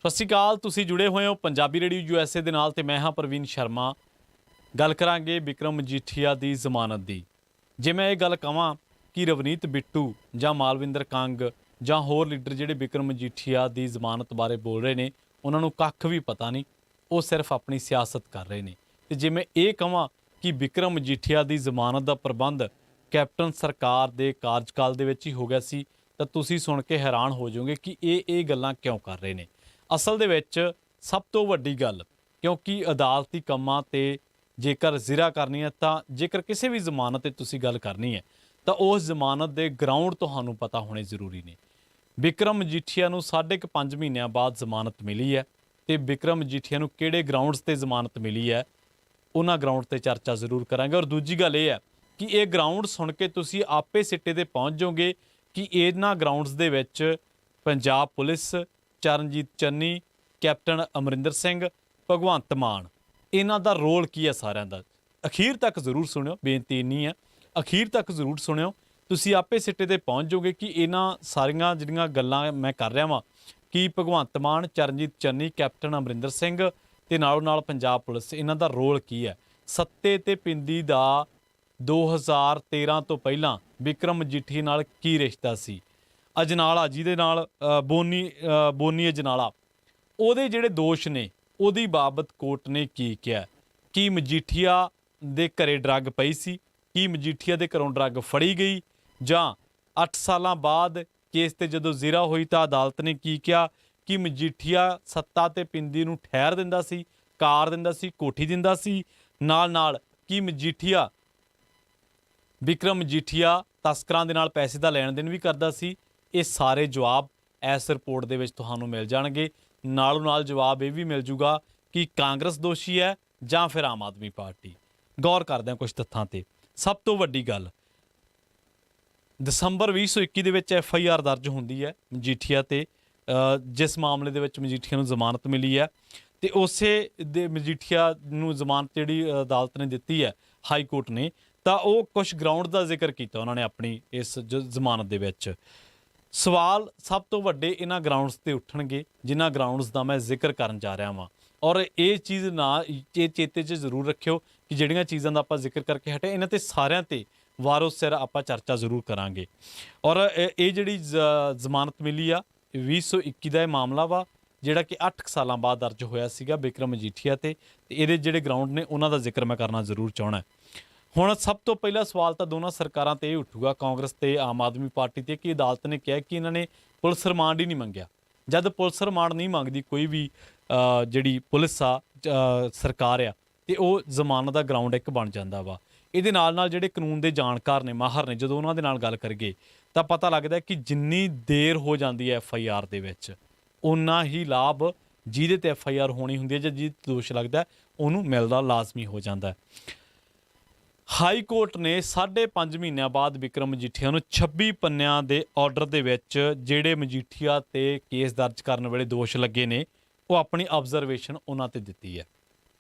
ਸਤਿ ਸ਼੍ਰੀ ਅਕਾਲ। ਤੁਸੀਂ ਜੁੜੇ ਹੋਏ ਹੋ ਪੰਜਾਬੀ ਰੇਡੀਓ USA ਦੇ ਨਾਲ ਤੇ ਮੈਂ ਹਾਂ ਪ੍ਰਵੀਨ ਸ਼ਰਮਾ। ਗੱਲ ਕਰਾਂਗੇ ਵਿਕਰਮ ਮਜੀਠੀਆ ਦੀ ਜ਼ਮਾਨਤ ਦੀ। ਜੇ ਮੈਂ ਇਹ ਗੱਲ ਕਹਾਂ ਕਿ ਰਵਨੀਤ ਬਿੱਟੂ ਜਾਂ ਮਾਲਵਿੰਦਰ ਕੰਗ ਜਾਂ ਹੋਰ ਲੀਡਰ ਜਿਹੜੇ ਵਿਕਰਮ ਮਜੀਠੀਆ ਦੀ ਜ਼ਮਾਨਤ ਬਾਰੇ ਬੋਲ ਰਹੇ ਨੇ, ਉਹਨਾਂ ਨੂੰ ਕੱਖ ਵੀ ਪਤਾ ਨਹੀਂ, ਉਹ ਸਿਰਫ ਆਪਣੀ ਸਿਆਸਤ ਕਰ ਰਹੇ ਨੇ। ਤੇ ਜੇ ਮੈਂ ਇਹ ਕਹਾਂ ਕਿ ਵਿਕਰਮ ਮਜੀਠੀਆ ਦੀ ਜ਼ਮਾਨਤ ਦਾ ਪ੍ਰਬੰਧ ਕੈਪਟਨ ਸਰਕਾਰ ਦੇ ਕਾਰਜਕਾਲ ਦੇ ਵਿੱਚ ਹੀ ਹੋ ਗਿਆ ਸੀ, ਤਾਂ ਤੁਸੀਂ ਸੁਣ ਕੇ ਹੈਰਾਨ ਹੋ ਜਾਓਗੇ ਕਿ ਇਹ ਗੱਲਾਂ ਕਿਉਂ ਕਰ ਰਹੇ ਨੇ। ਅਸਲ ਦੇ ਵਿੱਚ ਸਭ ਤੋਂ ਵੱਡੀ ਗੱਲ, ਕਿਉਂਕਿ ਅਦਾਲਤੀ ਕੰਮਾਂ ਤੇ ਜੇਕਰ ਜ਼ਿਰਾ ਕਰਨੀ ਹੈ, ਤਾਂ ਜੇਕਰ ਕਿਸੇ ਵੀ ਜ਼ਮਾਨਤ ਤੇ ਤੁਸੀਂ ਗੱਲ ਕਰਨੀ ਹੈ ਤਾਂ ਉਸ ਜ਼ਮਾਨਤ ਦੇ ਗਰਾਊਂਡ ਤੁਹਾਨੂੰ ਪਤਾ ਹੋਣੇ ਜ਼ਰੂਰੀ ਨੇ। ਵਿਕਰਮ ਮਜੀਠੀਆ ਨੂੰ 5.5 ਮਹੀਨਿਆਂ ਬਾਅਦ ਜ਼ਮਾਨਤ ਮਿਲੀ ਹੈ, ਤੇ ਵਿਕਰਮ ਮਜੀਠੀਆ ਨੂੰ ਕਿਹੜੇ ਗਰਾਊਂਡਸ ਤੇ ਜ਼ਮਾਨਤ ਮਿਲੀ ਹੈ, ਉਹਨਾਂ ਗਰਾਊਂਡ ਤੇ ਚਰਚਾ ਜ਼ਰੂਰ ਕਰਾਂਗੇ। ਔਰ ਦੂਜੀ ਗੱਲ ਇਹ ਹੈ ਕਿ ਇਹ ਗਰਾਊਂਡ ਸੁਣ ਕੇ ਤੁਸੀਂ ਆਪੇ ਸਿੱਟੇ ਤੇ ਪਹੁੰਚ ਜਾਓਗੇ ਕਿ ਇਹਨਾਂ ਗਰਾਊਂਡਸ ਦੇ ਵਿੱਚ ਪੰਜਾਬ ਪੁਲਿਸ, ਚਰਨਜੀਤ ਚੰਨੀ, ਕੈਪਟਨ ਅਮਰਿੰਦਰ ਸਿੰਘ, ਭਗਵੰਤ ਮਾਨ, ਇਹਨਾਂ ਦਾ ਰੋਲ ਕੀ ਹੈ ਸਾਰਿਆਂ ਦਾ। ਅਖੀਰ ਤੱਕ ਜ਼ਰੂਰ ਸੁਣਿਓ, ਬੇਨਤੀ ਇੰਨੀ ਹੈ, ਅਖੀਰ ਤੱਕ ਜ਼ਰੂਰ ਸੁਣਿਓ, ਤੁਸੀਂ ਆਪੇ ਸਿੱਟੇ ਤੇ ਪਹੁੰਚ ਜਾਓਗੇ ਕਿ ਇਹਨਾਂ ਸਾਰੀਆਂ ਜਿਹੜੀਆਂ ਗੱਲਾਂ ਮੈਂ ਕਰ ਰਿਹਾ ਵਾਂ ਕਿ ਭਗਵੰਤ ਮਾਨ, ਚਰਨਜੀਤ ਚੰਨੀ, ਕੈਪਟਨ ਅਮਰਿੰਦਰ ਸਿੰਘ ਤੇ ਨਾਲੋਂ ਨਾਲ ਪੰਜਾਬ ਪੁਲਿਸ, ਇਹਨਾਂ ਦਾ ਰੋਲ ਕੀ ਹੈ। ਸੱਤੇ ਤੇ ਪਿੰਦੀ ਦਾ 2013 ਤੋਂ ਪਹਿਲਾਂ ਵਿਕਰਮ ਮਜੀਠੀਆ ਨਾਲ ਕੀ ਰਿਸ਼ਤਾ ਸੀ। ਅਜਨਾਲਾ ਜਿਹਦੇ ਨਾਲ ਬੋਨੀ ਅਜਨਾਲਾ, ਉਹਦੇ ਜਿਹੜੇ ਦੋਸ਼ ਨੇ ਉਹਦੀ ਬਾਬਤ ਕੋਰਟ ਨੇ ਕੀ ਕਿਹਾ। ਕੀ ਮਜੀਠੀਆ ਦੇ ਘਰੇ ਡਰੱਗ ਪਈ ਸੀ? ਕੀ ਮਜੀਠੀਆ ਦੇ ਘਰੋਂ ਡਰੱਗ ਫੜੀ ਗਈ? ਜਾਂ 8 ਸਾਲਾਂ ਬਾਅਦ ਕੇਸ ਤੇ ਜਦੋਂ ਜ਼ਿਰਾ ਹੋਈ ਤਾਂ ਅਦਾਲਤ ਨੇ ਕੀ ਕਿਹਾ ਕਿ ਮਜੀਠੀਆ ਸੱਤਾ ਤੇ ਪਿੰਦੀ ਨੂੰ ਠਹਿਰ ਦਿੰਦਾ ਸੀ, ਕਾਰ ਦਿੰਦਾ ਸੀ, ਕੋਠੀ ਦਿੰਦਾ ਸੀ। ਨਾਲ ਕੀ ਮਜੀਠੀਆ, ਵਿਕਰਮ ਮਜੀਠੀਆ ਤਸਕਰਾਂ ਦੇ ਨਾਲ ਪੈਸੇ ਦਾ ਲੈਣ ਦੇਣ ਵੀ ਕਰਦਾ ਸੀ। ਇਹ ਸਾਰੇ ਜਵਾਬ ਇਸ ਰਿਪੋਰਟ ਦੇ ਵਿੱਚ ਤੁਹਾਨੂੰ ਮਿਲ ਜਾਣਗੇ। ਨਾਲੋਂ ਨਾਲ ਜਵਾਬ ਇਹ ਵੀ ਮਿਲ ਜੂਗਾ ਕਿ ਕਾਂਗਰਸ ਦੋਸ਼ੀ ਹੈ ਜਾਂ ਫਿਰ ਆਮ ਆਦਮੀ ਪਾਰਟੀ। ਗੌਰ ਕਰਦੇ ਹਾਂ ਕੁਝ ਤੱਥਾਂ ਤੇ। ਸਭ ਤੋਂ ਵੱਡੀ ਗੱਲ, ਦਸੰਬਰ 2021 ਦੇ ਵਿੱਚ FIR ਦਰਜ ਹੁੰਦੀ ਹੈ ਮਜੀਠੀਆ ਤੇ, ਜਿਸ ਮਾਮਲੇ ਦੇ ਵਿੱਚ ਮਜੀਠੀਆ ਨੂੰ ਜ਼ਮਾਨਤ ਮਿਲੀ ਹੈ। ਤੇ ਉਸੇ ਦੇ ਮਜੀਠੀਆ ਨੂੰ ਜ਼ਮਾਨਤ ਜਿਹੜੀ ਅਦਾਲਤ ਨੇ ਦਿੱਤੀ ਹੈ, ਹਾਈ ਕੋਰਟ ਨੇ, ਤਾਂ ਉਹ ਕੁਝ ਗਰਾਊਂਡ ਦਾ ਜ਼ਿਕਰ ਕੀਤਾ ਉਹਨਾਂ ਨੇ ਆਪਣੀ ਇਸ ਜ਼ਮਾਨਤ ਦੇ ਵਿੱਚ। ਸਵਾਲ ਸਭ ਤੋਂ ਵੱਡੇ ਇਹਨਾਂ ਗਰਾਊਂਡਸ ਤੇ ਉੱਠਣਗੇ ਜਿਨ੍ਹਾਂ ਗਰਾਊਂਡਸ ਦਾ ਮੈਂ ਜ਼ਿਕਰ ਕਰਨ ਜਾ ਰਿਹਾ ਵਾਂ। ਔਰ ਇਹ ਚੀਜ਼ ਇਹ ਚੇਤੇ 'ਚ ਜ਼ਰੂਰ ਰੱਖਿਓ ਕਿ ਜਿਹੜੀਆਂ ਚੀਜ਼ਾਂ ਦਾ ਆਪਾਂ ਜ਼ਿਕਰ ਕਰਕੇ ਹਟੇ, ਇਹਨਾਂ ਤੇ ਸਾਰਿਆਂ ਤੇ ਵਾਰੋ ਸਿਰ ਆਪਾਂ ਚਰਚਾ ਜ਼ਰੂਰ ਕਰਾਂਗੇ। ਔਰ ਇਹ ਜਿਹੜੀ ਜ਼ਮਾਨਤ ਮਿਲੀ ਆ, 2021 ਦਾ ਇਹ ਮਾਮਲਾ ਵਾ, ਜਿਹੜਾ ਕਿ 8 ਸਾਲਾਂ ਬਾਅਦ ਦਰਜ ਹੋਇਆ ਸੀਗਾ ਵਿਕਰਮ ਮਜੀਠੀਆ ਤੇ। ਇਹਦੇ ਜਿਹੜੇ ਗਰਾਊਂਡ ਨੇ ਉਹਨਾਂ ਦਾ ਜ਼ਿਕਰ ਮੈਂ ਕਰਨਾ ਜ਼ਰੂਰ ਚਾਹੁੰਦਾ। ਹੁਣ ਸਭ ਤੋਂ ਪਹਿਲਾ ਸਵਾਲ ਤਾਂ ਦੋਨਾਂ ਸਰਕਾਰਾਂ ਤੇ ਇਹ ਉੱਠੂਗਾ, ਕਾਂਗਰਸ ਤੇ ਆਮ ਆਦਮੀ ਪਾਰਟੀ ਤੇ, ਕਿ ਅਦਾਲਤ ਨੇ ਕਿਹਾ ਕਿ ਇਹਨਾਂ ਨੇ ਪੁਲਿਸ ਰਿਮਾਂਡ ਹੀ ਨਹੀਂ ਮੰਗਿਆ। ਜਦ ਪੁਲਿਸ ਰਿਮਾਂਡ ਨਹੀਂ ਮੰਗਦੀ ਕੋਈ ਵੀ ਜਿਹੜੀ ਪੁਲਿਸ ਆ, ਸਰਕਾਰ ਆ, ਤੇ ਉਹ ਜ਼ਮਾਨਤ ਦਾ ਗਰਾਊਂਡ ਇੱਕ ਬਣ ਜਾਂਦਾ ਵਾ। ਇਹਦੇ ਨਾਲ ਜਿਹੜੇ ਕਾਨੂੰਨ ਦੇ ਜਾਣਕਾਰ ਨੇ, ਮਾਹਰ ਨੇ, ਜਦੋਂ ਉਹਨਾਂ ਦੇ ਨਾਲ ਗੱਲ ਕਰੀਏ ਤਾਂ ਪਤਾ ਲੱਗਦਾ ਕਿ ਜਿੰਨੀ ਦੇਰ ਹੋ ਜਾਂਦੀ ਹੈ FIR ਦੇ ਵਿੱਚ, ਓਨਾ ਹੀ ਲਾਭ ਜਿਹਦੇ ਤੇ FIR ਹੋਣੀ ਹੁੰਦੀ ਹੈ ਜਾਂ ਜਿਹਦੇ ਤੇ ਦੋਸ਼ ਲੱਗਦਾ ਉਹਨੂੰ ਮਿਲਦਾ ਲਾਜ਼ਮੀ ਹੋ ਜਾਂਦਾ। ਹਾਈ ਕੋਰਟ ਨੇ 5.5 ਮਹੀਨਿਆਂ ਬਾਅਦ ਵਿਕਰਮ ਮਜੀਠੀਆ ਨੂੰ 26 ਪੰਨਿਆਂ ਦੇ ਆਰਡਰ ਦੇ ਵਿੱਚ ਜਿਹੜੇ ਮਜੀਠੀਆ ਤੇ ਕੇਸ ਦਰਜ ਕਰਨ ਵੇਲੇ ਦੋਸ਼ ਲੱਗੇ ਨੇ, ਉਹ ਆਪਣੀ ਆਬਜ਼ਰਵੇਸ਼ਨ ਉਹਨਾਂ ਤੇ ਦਿੱਤੀ ਹੈ।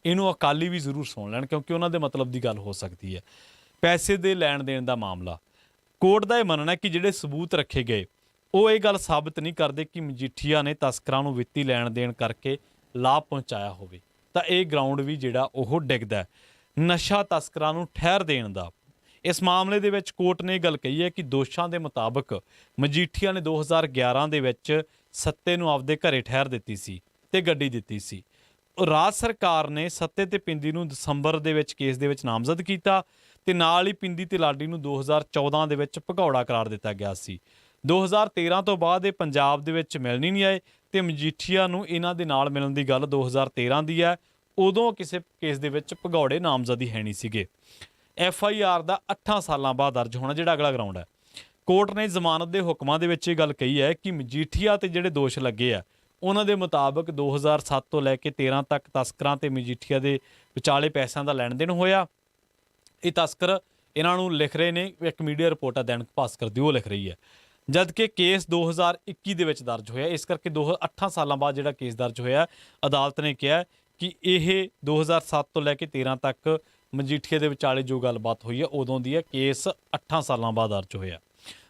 ਇਹਨੂੰ ਅਕਾਲੀ ਵੀ ਜ਼ਰੂਰ ਸੁਣ ਲੈਣ, ਕਿਉਂਕਿ ਉਹਨਾਂ ਦੇ ਮਤਲਬ ਦੀ ਗੱਲ ਹੋ ਸਕਦੀ ਹੈ। ਪੈਸੇ ਦੇ ਲੈਣ ਦੇਣ ਦਾ ਮਾਮਲਾ, ਕੋਰਟ ਦਾ ਇਹ ਮੰਨਣਾ ਕਿ ਜਿਹੜੇ ਸਬੂਤ ਰੱਖੇ ਗਏ ਉਹ ਇਹ ਗੱਲ ਸਾਬਤ ਨਹੀਂ ਕਰਦੇ ਕਿ ਮਜੀਠੀਆ ਨੇ ਤਸਕਰਾਂ ਨੂੰ ਵਿੱਤੀ ਲੈਣ ਦੇਣ ਕਰਕੇ ਲਾਭ ਪਹੁੰਚਾਇਆ ਹੋਵੇ। ਤਾਂ ਇਹ ਗਰਾਊਂਡ ਵੀ ਜਿਹੜਾ ਉਹ ਡਿੱਗਦਾ। ਨਸ਼ਾ ਤਸਕਰਾਂ ਨੂੰ ਠਹਿਰ ਦੇਣ ਦਾ, ਇਸ ਮਾਮਲੇ ਦੇ ਵਿੱਚ ਕੋਰਟ ਨੇ ਇਹ ਗੱਲ ਕਹੀ ਹੈ ਕਿ ਦੋਸ਼ਾਂ ਦੇ ਮੁਤਾਬਕ ਮਜੀਠੀਆ ਨੇ 2011 ਦੇ ਵਿੱਚ ਸੱਤੇ ਨੂੰ ਆਪਦੇ ਘਰੇ ਠਹਿਰ ਦਿੱਤੀ ਸੀ ਤੇ ਗੱਡੀ ਦਿੱਤੀ ਸੀ। ਰਾਜ ਸਰਕਾਰ ਨੇ ਸੱਤੇ ਤੇ ਪਿੰਦੀ ਨੂੰ ਦਸੰਬਰ ਦੇ ਵਿੱਚ ਕੇਸ ਦੇ ਵਿੱਚ ਨਾਮਜ਼ਦ ਕੀਤਾ ਤੇ ਨਾਲ ਹੀ ਪਿੰਦੀ ਤੇ ਲਾਡੀ ਨੂੰ 2014 ਦੇ ਵਿੱਚ ਭਗੌੜਾ ਕਰਾਰ ਦਿੱਤਾ ਗਿਆ ਸੀ। 2013 ਤੋਂ ਬਾਅਦ ਇਹ ਪੰਜਾਬ ਦੇ ਵਿੱਚ ਮਿਲਣ ਹੀ ਨਹੀਂ ਆਏ ਤੇ ਮਜੀਠੀਆ ਨੂੰ ਇਹਨਾਂ ਦੇ ਨਾਲ ਮਿਲਣ ਦੀ ਗੱਲ 2013 ਦੀ ਹੈ। ਉਦੋਂ ਕਿਸੇ ਕੇਸ ਦੇ ਵਿੱਚ ਭਗੌੜੇ ਨਾਮਜ਼ਦ ਹੈ ਨਹੀਂ ਸੀਗੇ। FIR ਦਾ 8 ਸਾਲਾਂ ਬਾਅਦ ਦਰਜ ਹੋਣਾ ਜਿਹੜਾ ਅਗਲਾ ਗਰਾਊਂਡ ਹੈ। ਕੋਰਟ ਨੇ ਜ਼ਮਾਨਤ ਦੇ ਹੁਕਮਾਂ ਦੇ ਵਿੱਚ ਇਹ ਗੱਲ ਕਹੀ ਹੈ ਕਿ ਮਜੀਠੀਆ ਤੇ ਜਿਹੜੇ ਦੋਸ਼ ਲੱਗੇ ਆ, ਉਹਨਾਂ ਦੇ ਮੁਤਾਬਕ 2007 ਤੋਂ ਲੈ ਕੇ 13 ਤੱਕ ਤਸਕਰਾਂ ਤੇ ਮਜੀਠੀਆ ਦੇ ਵਿਚਾਲੇ ਪੈਸਿਆਂ ਦਾ ਲੈਣ ਦੇਣ ਹੋਇਆ। ਇਹ ਤਸਕਰ ਇਹਨਾਂ ਨੂੰ ਲਿਖ ਰਹੇ ਨੇ, ਇੱਕ ਮੀਡੀਆ ਰਿਪੋਰਟ ਆ ਦੈਨਿਕ ਭਾਸਕਰ ਦੀ, ਉਹ ਲਿਖ ਰਹੀ ਹੈ। ਜਦ ਕਿ ਕੇਸ 2021 ਦੇ ਵਿੱਚ ਦਰਜ ਹੋਇਆ। ਇਸ ਕਰਕੇ 8 ਸਾਲਾਂ ਬਾਅਦ ਜਿਹੜਾ ਕੇਸ ਦਰਜ ਹੋਇਆ, ਅਦਾਲਤ ਨੇ ਕਿਹਾ ਕਿ ਇਹ 2007 ਤੋਂ ਲੈ ਕੇ 13 ਤੱਕ ਮਜੀਠੀਆ ਦੇ ਵਿਚਾਲੇ ਜੋ ਗੱਲਬਾਤ ਹੋਈ ਹੈ ਉਦੋਂ ਦੀ ਹੈ। ਕੇਸ 8 ਸਾਲਾਂ ਬਾਅਦ ਦਰਜ ਹੋਇਆ।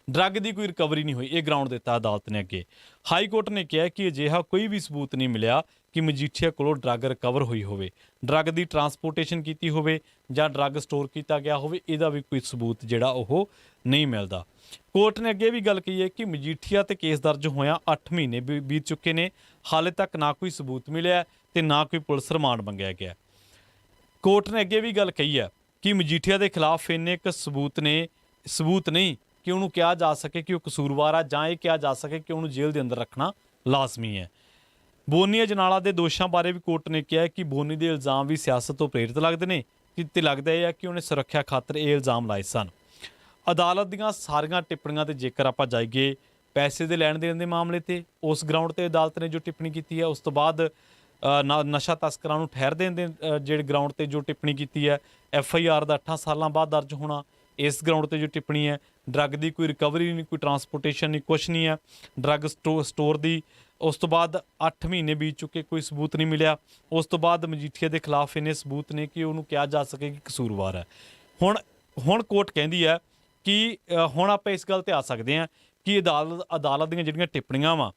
ਡਰੱਗ ਦੀ ਕੋਈ ਰਿਕਵਰੀ ਨਹੀਂ ਹੋਈ। ਇਹ ਗਰਾਊਂਡ ਦਿੱਤਾ ਅਦਾਲਤ ਨੇ ਅੱਗੇ। ਹਾਈ ਕੋਰਟ ਨੇ ਕਿਹਾ ਕਿ ਅਜਿਹਾ ਕੋਈ ਵੀ ਸਬੂਤ ਨਹੀਂ ਮਿਲਿਆ ਕਿ ਮਜੀਠੀਆ ਕੋਲੋਂ ਡਰੱਗ ਰਿਕਵਰ ਹੋਈ ਹੋਵੇ, ਡਰੱਗ ਦੀ ਟਰਾਂਸਪੋਰਟੇਸ਼ਨ ਕੀਤੀ ਹੋਵੇ ਜਾਂ ਡਰੱਗ ਸਟੋਰ ਕੀਤਾ ਗਿਆ ਹੋਵੇ, ਇਹਦਾ ਵੀ ਕੋਈ ਸਬੂਤ ਜਿਹੜਾ ਉਹ ਨਹੀਂ ਮਿਲਦਾ। ਕੋਰਟ ਨੇ ਅੱਗੇ ਵੀ ਗੱਲ ਕਹੀ ਹੈ ਕਿ ਮਜੀਠੀਆ ਤੇ ਕੇਸ ਦਰਜ ਹੋਇਆ 8 ਮਹੀਨੇ ਬੀਤ ਚੁੱਕੇ ਨੇ, ਹਾਲੇ ਤੱਕ ਨਾ ਕੋਈ ਸਬੂਤ ਮਿਲਿਆ ਤੇ ਨਾ ਕੋਈ ਪੁਲਿਸ ਰਿਮਾਂਡ ਮੰਗਿਆ ਗਿਆ। ਕੋਰਟ ਨੇ ਅੱਗੇ ਵੀ ਗੱਲ ਕਹੀ ਹੈ ਕਿ ਮਜੀਠੀਆ ਦੇ ਖਿਲਾਫ ਇੰਨੇ ਇੱਕ ਸਬੂਤ ਨਹੀਂ ਕਿ ਉਹਨੂੰ ਕਿਹਾ ਜਾ ਸਕੇ ਕਿ ਉਹ ਕਸੂਰਵਾਰ ਆ ਜਾਂ ਇਹ ਕਿਹਾ ਜਾ ਸਕੇ ਕਿ ਉਹਨੂੰ ਜੇਲ੍ਹ ਦੇ ਅੰਦਰ ਰੱਖਣਾ ਲਾਜ਼ਮੀ ਹੈ। ਬੋਨੀ ਅਜਨਾਲਾ ਦੇ ਦੋਸ਼ਾਂ ਬਾਰੇ ਵੀ ਕੋਰਟ ਨੇ ਕਿਹਾ ਕਿ ਬੋਨੀ ਦੇ ਇਲਜ਼ਾਮ ਵੀ ਸਿਆਸਤ ਤੋਂ ਪ੍ਰੇਰਿਤ ਲੱਗਦੇ ਨੇ ਤੇ ਲੱਗਦਾ ਇਹ ਹੈ ਕਿ ਉਹਨੇ ਸੁਰੱਖਿਆ ਖਾਤਰ ਇਹ ਇਲਜ਼ਾਮ ਲਾਏ ਸਨ। ਅਦਾਲਤ ਦੀਆਂ ਸਾਰੀਆਂ ਟਿੱਪਣੀਆਂ ਤੇ ਜੇਕਰ ਆਪਾਂ ਜਾਈਏ ਪੈਸੇ ਦੇ ਲੈਣ ਦੇਣ ਦੇ ਮਾਮਲੇ ਤੇ, ਉਸ ਗਰਾਊਂਡ ਤੇ ਅਦਾਲਤ ਨੇ ਜੋ ਟਿੱਪਣੀ ਕੀਤੀ ਹੈ, ਉਸ ਤੋਂ ਬਾਅਦ ਨਸ਼ਾ ਤਸਕਰਾਂ ਨੂੰ ਠਹਿਰ ਦੇਣ ਦੇ ਜਿਹੜੇ ਗਰਾਊਂਡ ਤੇ ਜੋ ਟਿੱਪਣੀ ਕੀਤੀ ਹੈ, FIR ਦਾ 8 ਸਾਲਾਂ ਬਾਅਦ ਦਰਜ ਹੋਣਾ, ਇਸ ਗਰਾਊਂਡ ਤੇ ਜੋ ਟਿੱਪਣੀ ਹੈ, ਡਰੱਗ ਦੀ ਕੋਈ ਰਿਕਵਰੀ ਨਹੀਂ, ਕੋਈ ਟਰਾਂਸਪੋਰਟੇਸ਼ਨ ਨਹੀਂ, ਕੁਛ ਨਹੀਂ ਹੈ, ਡਰੱਗ ਸਟੋਰ ਦੀ, ਉਸ ਤੋਂ ਬਾਅਦ 8 ਮਹੀਨੇ ਬੀਤ ਚੁੱਕੇ, ਕੋਈ ਸਬੂਤ ਨਹੀਂ ਮਿਲਿਆ। ਉਸ ਤੋਂ ਬਾਅਦ ਮਜੀਠੀਆ ਦੇ ਖਿਲਾਫ ਇੰਨੇ ਸਬੂਤ ਨੇ ਕਿ ਉਹਨੂੰ ਕਿਹਾ ਜਾ ਸਕੇ ਕਿ ਕਸੂਰਵਾਰ ਹੈ। ਹੁਣ ਕੋਰਟ ਕਹਿੰਦੀ ਹੈ ਕਿ ਹੁਣ ਆਪਾਂ ਇਸ ਗੱਲ ਤੇ ਆ ਸਕਦੇ ਹਾਂ ਕਿ ਅਦਾਲਤ ਦੀਆਂ ਜਿਹੜੀਆਂ ਟਿੱਪਣੀਆਂ ਵਾ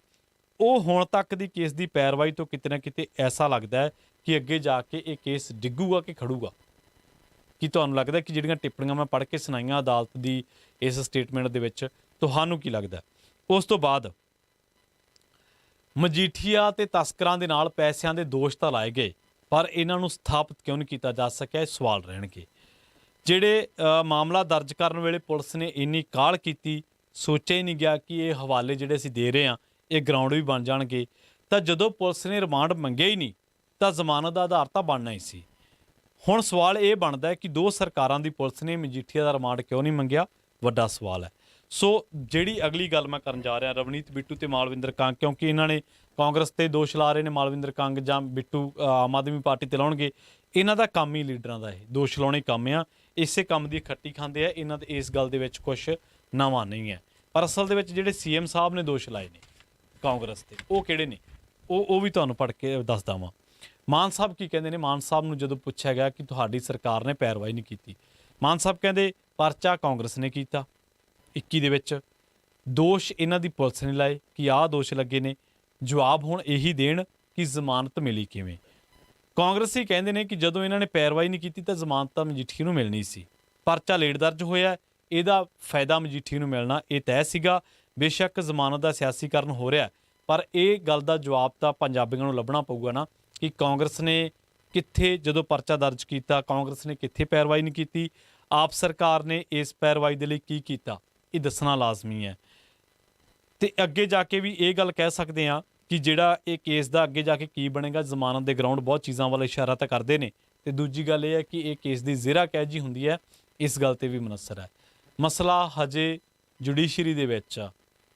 ਉਹ ਹੁਣ ਤੱਕ ਦੀ ਕੇਸ ਦੀ ਪੈਰਵਾਈ ਤੋਂ ਕਿਤੇ ਨਾ ਕਿਤੇ ਐਸਾ ਲੱਗਦਾ ਹੈ ਕਿ ਅੱਗੇ ਜਾ ਕੇ ਇਹ ਕੇਸ ਡਿੱਗੂਗਾ ਕਿ ਖੜੂਗਾ। ਕੀ ਤੁਹਾਨੂੰ ਲੱਗਦਾ ਕਿ ਜਿਹੜੀਆਂ ਟਿੱਪਣੀਆਂ ਮੈਂ ਪੜ੍ਹ ਕੇ ਸੁਣਾਈਆਂ ਅਦਾਲਤ ਦੀ ਇਸ ਸਟੇਟਮੈਂਟ ਦੇ ਵਿੱਚ, ਤੁਹਾਨੂੰ ਕੀ ਲੱਗਦਾ? ਉਸ ਤੋਂ ਬਾਅਦ ਮਜੀਠੀਆ ਤੇ ਤਸਕਰਾਂ ਦੇ ਨਾਲ ਪੈਸਿਆਂ ਦੇ ਦੋਸ਼ ਤਾਂ ਲਾਏ ਗਏ, ਪਰ ਇਹਨਾਂ ਨੂੰ ਸਥਾਪਿਤ ਕਿਉਂ ਨਹੀਂ ਕੀਤਾ ਜਾ ਸਕਿਆ, ਇਹ ਸਵਾਲ ਰਹਿਣਗੇ। ਜਿਹੜੇ ਮਾਮਲਾ ਦਰਜ ਕਰਨ ਵੇਲੇ ਪੁਲਿਸ ਨੇ ਇੰਨੀ ਕਾਹਲ ਕੀਤੀ, ਸੋਚਿਆ ਹੀ ਨਹੀਂ ਗਿਆ ਕਿ ਇਹ ਹਵਾਲੇ ਜਿਹੜੇ ਅਸੀਂ ਦੇ ਰਹੇ ਹਾਂ ਇਹ ਗਰਾਊਂਡ ਵੀ ਬਣ ਜਾਣਗੇ, ਤਾਂ ਜਦੋਂ ਪੁਲਿਸ ਨੇ ਰਿਮਾਂਡ ਮੰਗਿਆ ਹੀ ਨਹੀਂ ਤਾਂ ਜ਼ਮਾਨਤ ਦਾ ਆਧਾਰ ਤਾਂ ਬਣਨਾ ਹੀ ਸੀ। ਹੁਣ ਸਵਾਲ ਇਹ ਬਣਦਾ ਹੈ ਕਿ ਦੋ ਸਰਕਾਰਾਂ ਦੀ ਪੁਲਿਸ ਨੇ ਮਜੀਠੀਆ ਦਾ ਰਿਮਾਂਡ ਕਿਉਂ ਨਹੀਂ ਮੰਗਿਆ, ਵੱਡਾ ਸਵਾਲ ਹੈ। ਸੋ ਜਿਹੜੀ ਅਗਲੀ ਗੱਲ ਮੈਂ ਕਰਨ ਜਾ ਰਿਹਾ, ਰਵਨੀਤ ਬਿੱਟੂ ਤੇ ਮਾਲਵਿੰਦਰ ਕੰਗ, ਕਿਉਂਕਿ ਇਹਨਾਂ ਨੇ ਕਾਂਗਰਸ ਤੇ ਦੋਸ਼ ਲਾ ਰਹੇ ਨੇ, ਮਾਲਵਿੰਦਰ ਕੰਗ ਜਾਂ ਬਿੱਟੂ ਆਮ ਆਦਮੀ ਪਾਰਟੀ ਤੇ ਲਾਉਣਗੇ। ਇਹਨਾਂ ਦਾ ਕੰਮ ਹੀ ਲੀਡਰਾਂ ਦਾ ਇਹ ਦੋਸ਼ ਲਾਉਣੇ ਕੰਮ ਆ, ਇਸੇ ਕੰਮ ਦੀ ਖੱਟੀ ਖਾਂਦੇ ਆ। ਇਹਨਾਂ ਦੇ ਇਸ ਗੱਲ ਦੇ ਵਿੱਚ ਕੁਛ ਨਵਾਂ ਨਹੀਂ ਹੈ। ਪਰ ਅਸਲ ਦੇ ਵਿੱਚ ਜਿਹੜੇ CM ਸਾਹਿਬ ਨੇ ਦੋਸ਼ ਲਾਏ ਨੇ ਕਾਂਗਰਸ ਤੇ, ਉਹ ਕਿਹੜੇ ਨੇ, ਉਹ ਵੀ ਤੁਹਾਨੂੰ ਪੜ੍ਹ ਕੇ ਦੱਸਦਾ ਵਾਂ। ਮਾਨ ਸਾਹਿਬ ਕੀ ਕਹਿੰਦੇ ਨੇ? ਮਾਨ ਸਾਹਿਬ ਨੂੰ ਜਦੋਂ ਪੁੱਛਿਆ ਗਿਆ ਕਿ ਤੁਹਾਡੀ ਸਰਕਾਰ ਨੇ ਪੈਰਵਾਈ ਨਹੀਂ ਕੀਤੀ, ਮਾਨ ਸਾਹਿਬ ਕਹਿੰਦੇ ਪਰਚਾ ਕਾਂਗਰਸ ਨੇ ਕੀਤਾ 21 ਦੇ ਵਿੱਚ, ਦੋਸ਼ ਇਹਨਾਂ ਦੀ ਪੁਲਿਸ ਨੇ ਲਾਏ ਕਿ ਆਹ ਦੋਸ਼ ਲੱਗੇ ਨੇ, ਜਵਾਬ ਹੁਣ ਇਹੀ ਦੇਣ ਕਿ ਜ਼ਮਾਨਤ ਮਿਲੀ ਕਿਵੇਂ। ਕਾਂਗਰਸੀ ਕਹਿੰਦੇ ਨੇ ਕਿ ਜਦੋਂ ਇਹਨਾਂ ਨੇ ਪੈਰਵਾਈ ਨਹੀਂ ਕੀਤੀ ਤਾਂ ਜ਼ਮਾਨਤ ਤਾਂ ਮਜੀਠੀਆ ਨੂੰ ਮਿਲਣੀ ਸੀ, ਪਰਚਾ ਲੇਟ ਦਰਜ ਹੋਇਆ, ਇਹਦਾ ਫਾਇਦਾ ਮਜੀਠੀਆ ਨੂੰ ਮਿਲਣਾ ਇਹ ਤੈਅ ਸੀਗਾ। ਬੇਸ਼ੱਕ ਜ਼ਮਾਨਤ ਦਾ ਸਿਆਸੀਕਰਨ ਹੋ ਰਿਹਾ, ਪਰ ਇਹ ਗੱਲ ਦਾ ਜਵਾਬ ਤਾਂ ਪੰਜਾਬੀਆਂ ਨੂੰ ਲੱਭਣਾ ਪਊਗਾ ਨਾ ਕਿ ਕਾਂਗਰਸ ਨੇ ਕਿੱਥੇ ਜਦੋਂ ਪਰਚਾ ਦਰਜ ਕੀਤਾ, ਕਾਂਗਰਸ ਨੇ ਕਿੱਥੇ ਪੈਰਵਾਈ ਨਹੀਂ ਕੀਤੀ, ਆਪ ਸਰਕਾਰ ਨੇ ਇਸ ਪੈਰਵਾਈ ਦੇ ਲਈ ਕੀ ਕੀਤਾ, ਇਹ ਦੱਸਣਾ ਲਾਜ਼ਮੀ ਹੈ। ਤੇ ਅੱਗੇ ਜਾ ਕੇ ਵੀ ਇਹ ਗੱਲ ਕਹਿ ਸਕਦੇ ਹਾਂ ਕਿ ਜਿਹੜਾ ਇਹ ਕੇਸ ਦਾ ਅੱਗੇ ਜਾ ਕੇ ਕੀ ਬਣੇਗਾ, ਜ਼ਮਾਨਤ ਦੇ ਗਰਾਊਂਡ ਬਹੁਤ ਚੀਜ਼ਾਂ ਵੱਲ ਇਸ਼ਾਰਾ ਤਾਂ ਕਰਦੇ ਨੇ। ਤੇ ਦੂਜੀ ਗੱਲ ਇਹ ਹੈ ਕਿ ਇਹ ਕੇਸ ਦੀ ਜ਼ੇਰਾ ਕਹਿ ਜੀ ਹੁੰਦੀ ਹੈ, ਇਸ ਗੱਲ ਤੇ ਵੀ ਮੁਨੱਸਰ ਹੈ। ਮਸਲਾ ਹਜੇ ਜੁਡੀਸ਼ਰੀ ਦੇ ਵਿੱਚ ਆ,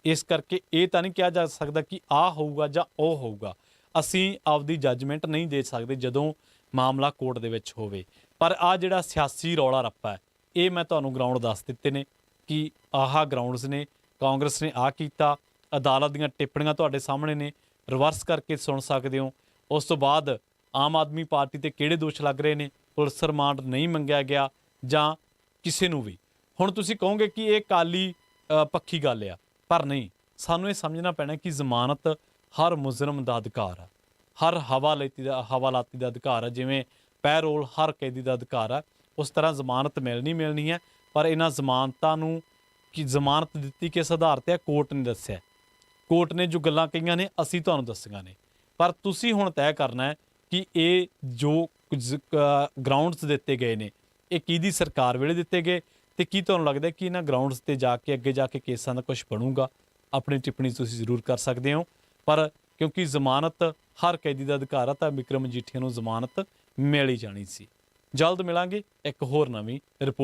ਇਸ ਕਰਕੇ ਇਹ ਤਾਂ ਨਹੀਂ ਕਿਹਾ ਜਾ ਸਕਦਾ ਕਿ ਆਹ ਹੋਊਗਾ ਜਾਂ ਉਹ ਹੋਊਗਾ। ਅਸੀਂ ਆਪਦੀ ਜੱਜਮੈਂਟ ਨਹੀਂ ਦੇ ਸਕਦੇ ਜਦੋਂ ਮਾਮਲਾ ਕੋਰਟ ਦੇ ਵਿੱਚ ਹੋਵੇ। ਪਰ ਆਹ ਜਿਹੜਾ ਸਿਆਸੀ ਰੌਲਾ ਰੱਪਾ ਹੈ, ਇਹ ਮੈਂ ਤੁਹਾਨੂੰ ਗਰਾਊਂਡ ਦੱਸ ਦਿੱਤੇ ਨੇ ਕਿ ਆਹ ਗਰਾਊਂਡਸ ਨੇ, ਕਾਂਗਰਸ ਨੇ ਆਹ ਕੀਤਾ, ਅਦਾਲਤ ਦੀਆਂ ਟਿੱਪਣੀਆਂ ਤੁਹਾਡੇ ਸਾਹਮਣੇ ਨੇ, ਰਿਵਰਸ ਕਰਕੇ ਸੁਣ ਸਕਦੇ ਹੋ। ਉਸ ਤੋਂ ਬਾਅਦ ਆਮ ਆਦਮੀ ਪਾਰਟੀ ਤੇ ਕਿਹੜੇ ਦੋਸ਼ ਲੱਗ ਰਹੇ ਨੇ, ਪੁਲਿਸ ਰਿਮਾਂਡ ਨਹੀਂ ਮੰਗਿਆ ਗਿਆ ਜਾਂ ਕਿਸੇ ਨੂੰ ਵੀ। ਹੁਣ ਤੁਸੀਂ ਕਹੋਗੇ ਕਿ ਇਹ ਕਾਲੀ ਪੱਖੀ ਗੱਲ ਆ, ਪਰ ਨਹੀਂ, ਸਾਨੂੰ ਇਹ ਸਮਝਣਾ ਪੈਣਾ ਕਿ ਜ਼ਮਾਨਤ ਹਰ ਮੁਜਰਮ ਦਾ ਅਧਿਕਾਰ ਆ, ਹਰ ਹਵਾਲਾਤੀ ਦਾ ਅਧਿਕਾਰ ਆ। ਜਿਵੇਂ ਪੈਰੋਲ ਹਰ ਕੈਦੀ ਦਾ ਅਧਿਕਾਰ ਆ, ਉਸ ਤਰ੍ਹਾਂ ਜ਼ਮਾਨਤ ਮਿਲਣੀ ਹੈ। ਪਰ ਇਹਨਾਂ ਜ਼ਮਾਨਤਾਂ ਨੂੰ ਕਿ ਜ਼ਮਾਨਤ ਦਿੱਤੀ ਕਿਸ ਆਧਾਰ 'ਤੇ ਹੈ, ਕੋਰਟ ਨੇ ਦੱਸਿਆ। ਕੋਰਟ ਨੇ ਜੋ ਗੱਲਾਂ ਕਹੀਆਂ ਨੇ ਅਸੀਂ ਤੁਹਾਨੂੰ ਦੱਸੀਆਂ ਨੇ, ਪਰ ਤੁਸੀਂ ਹੁਣ ਤੈਅ ਕਰਨਾ ਹੈ ਕਿ ਇਹ ਜੋ ਗਰਾਊਂਡਸ ਦਿੱਤੇ ਗਏ ਨੇ ਇਹ ਕਿਹਦੀ ਸਰਕਾਰ ਵੇਲੇ ਦਿੱਤੇ ਗਏ, ਤੇ ਕੀ ਤੁਹਾਨੂੰ ਲੱਗਦਾ ਕਿ ਇਹਨਾਂ ਗਰਾਊਂਡਸ 'ਤੇ ਜਾ ਕੇ ਅੱਗੇ ਜਾ ਕੇ ਕੇਸਾਂ ਦਾ ਕੁਝ ਬਣੂਗਾ। ਆਪਣੀ ਟਿੱਪਣੀ ਤੁਸੀਂ ਜ਼ਰੂਰ ਕਰ ਸਕਦੇ ਹੋ, ਪਰ ਕਿਉਂਕਿ ਜ਼ਮਾਨਤ ਹਰ ਕੈਦੀ ਦਾ ਅਧਿਕਾਰ ਆ ਤਾਂ ਬਿਕਰਮ ਮਜੀਠੀਆ ਨੂੰ ਜ਼ਮਾਨਤ ਮਿਲ ਹੀ ਜਾਣੀ ਸੀ। ਜਲਦ ਮਿਲਾਂਗੇ ਇੱਕ ਹੋਰ ਨਵੀਂ ਰਿਪੋਰਟ।